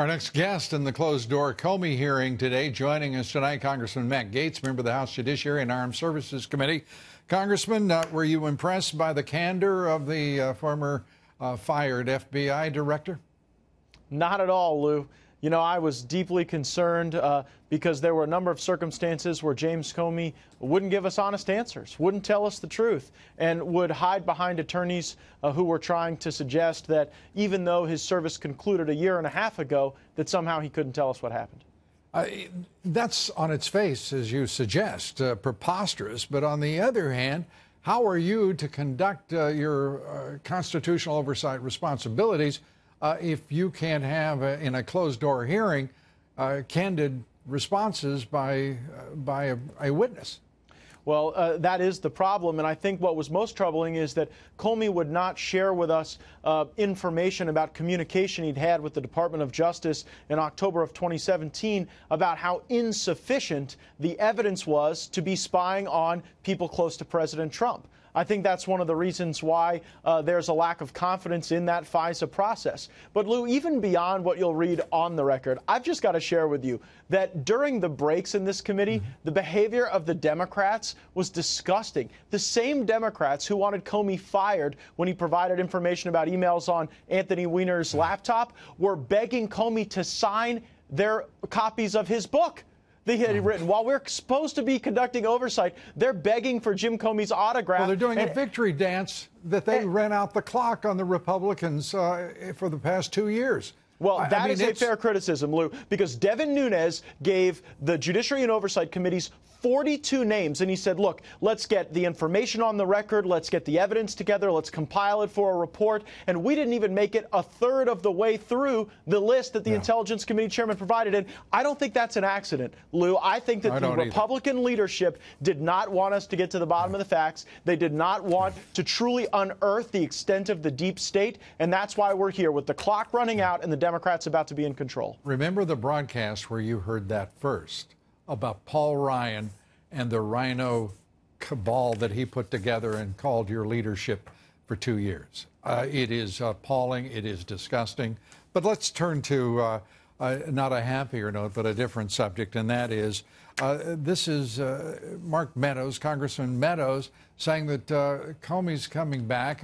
Our next guest in the closed-door Comey hearing today, joining us tonight, Congressman Matt Gaetz, member of the House Judiciary and Armed Services Committee. Congressman, were you impressed by the candor of the former fired FBI director? Not at all, Lou. You know, I was deeply concerned because there were a number of circumstances where James Comey wouldn't give us honest answers, wouldn't tell us the truth, and would hide behind attorneys who were trying to suggest that even though his service concluded a year and a half ago, that somehow he couldn't tell us what happened. That's on its face, as you suggest, preposterous. But on the other hand, how are you to conduct your constitutional oversight responsibilities if you can't have, in a closed-door hearing, candid responses by a witness? Well, that is the problem, and I think what was most troubling is that Comey would not share with us information about communication he'd had with the Department of Justice in October of 2017 about how insufficient the evidence was to be spying on people close to President Trump. I think that's one of the reasons why there's a lack of confidence in that FISA process. But, Lou, even beyond what you'll read on the record, I've just got to share with you that during the breaks in this committee, the behavior of the Democrats was disgusting. The same Democrats who wanted Comey fired when he provided information about emails on Anthony Weiner's laptop were begging Comey to sign their copies of his book that he had written. While we're supposed to be conducting oversight, they're begging for Jim Comey's autograph. Well, they're doing a victory dance that they ran out the clock on the Republicans for the past 2 years. Well, that is a fair criticism, Lou, because Devin Nunes gave the Judiciary and Oversight Committees 42 names, and he said, look, let's get the information on the record, let's get the evidence together, let's compile it for a report, and we didn't even make it a third of the way through the list that the Intelligence Committee chairman provided. And I don't think that's an accident, Lou. I think that the Republican leadership did not want us to get to the bottom of the facts. They did not want to truly unearth the extent of the deep state, and that's why we're here with the clock running out and the Democrats about to be in control. Remember the broadcast where you heard that first about Paul Ryan and the Rhino cabal that he put together and called your leadership for 2 years. It is appalling. It is disgusting. But let's turn to not a happier note, but a different subject, and that is this is Mark Meadows, Congressman Meadows, saying that Comey's coming back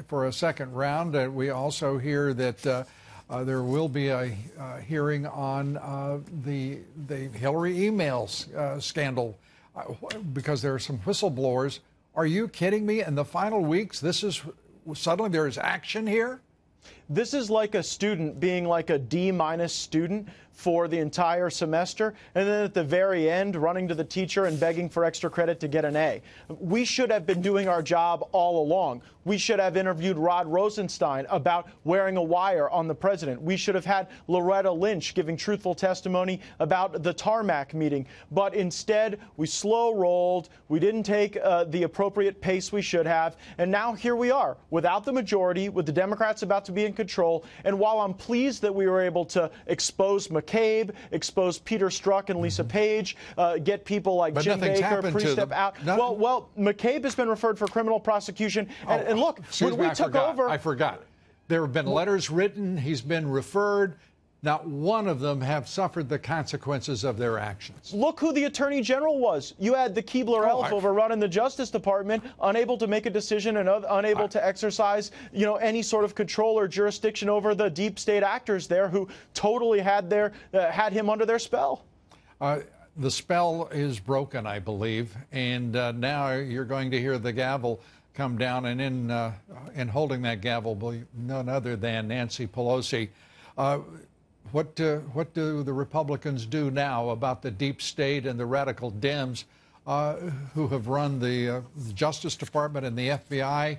for a second round. We also hear that there will be a hearing on the Hillary emails scandal because there are some whistleblowers. Are you kidding me? In the final weeks, this is suddenly there is action here? This is like a student being like a D- student for the entire semester, and then at the very end running to the teacher and begging for extra credit to get an A. We should have been doing our job all along. We should have interviewed Rod Rosenstein about wearing a wire on the president. We should have had Loretta Lynch giving truthful testimony about the tarmac meeting. But instead, we slow-rolled. We didn't take the appropriate pace we should have. And now here we are, without the majority, with the Democrats about to be in control. And while I'm pleased that we were able to expose McCabe, expose Peter Strzok and Lisa Page, get people like Jim Baker, pre-step out. Well, McCabe has been referred for criminal prosecution. And look, when we took over... I forgot. There have been letters written. He's been referred. Not one of them have suffered the consequences of their actions. Look who the Attorney General was. You had the Keebler elf over running the Justice Department, unable to make a decision and unable to exercise, any sort of control or jurisdiction over the deep state actors there who totally had him under their spell. The spell is broken, I believe, and now you're going to hear the gavel come down, and in holding that gavel will be none other than Nancy Pelosi. What do the Republicans do now about the deep state and the radical Dems who have run the Justice Department and the FBI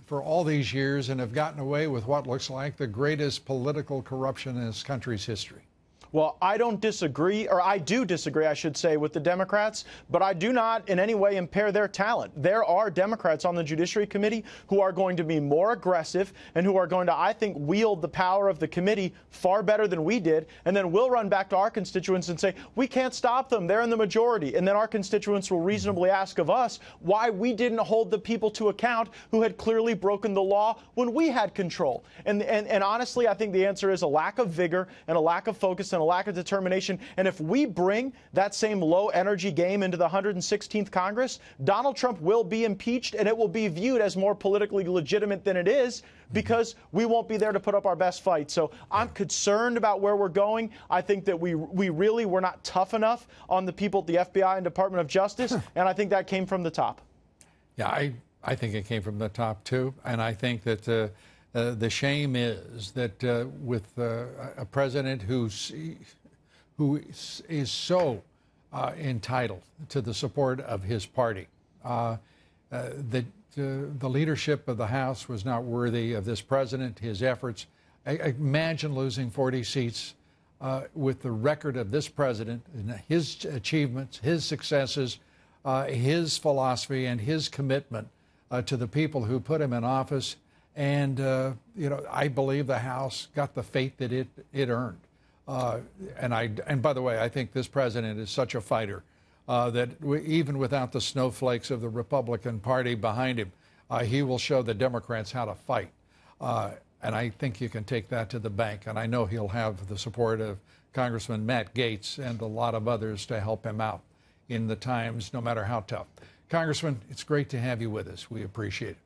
for all these years and have gotten away with what looks like the greatest political corruption in this country's history? Well, I don't disagree, or I do disagree, I should say, with the Democrats, but I do not in any way impair their talent. There are Democrats on the Judiciary Committee who are going to be more aggressive and who are going to, I think, wield the power of the committee far better than we did. And then we'll run back to our constituents and say, we can't stop them. They're in the majority. And then our constituents will reasonably ask of us why we didn't hold the people to account who had clearly broken the law when we had control. And honestly, I think the answer is a lack of vigor and a lack of focus and a lack of determination. And if we bring that same low energy game into the 116th Congress, Donald Trump will be impeached, and it will be viewed as more politically legitimate than it is because we won't be there to put up our best fight. So I'm concerned about where we're going. I think that we really were not tough enough on the people at the FBI and Department of Justice, and I think that came from the top. Yeah, I think it came from the top, too. And I think that the shame is that with a president who is so entitled to the support of his party, that the leadership of the House was not worthy of this president, his efforts. Imagine losing 40 seats with the record of this president and his achievements, his successes, his philosophy, and his commitment to the people who put him in office. And, I believe the House got the fate that it earned. And by the way, I think this president is such a fighter that even without the snowflakes of the Republican Party behind him, he will show the Democrats how to fight. And I think you can take that to the bank. And I know he'll have the support of Congressman Matt Gaetz and a lot of others to help him out in the times, no matter how tough. Congressman, it's great to have you with us. We appreciate it.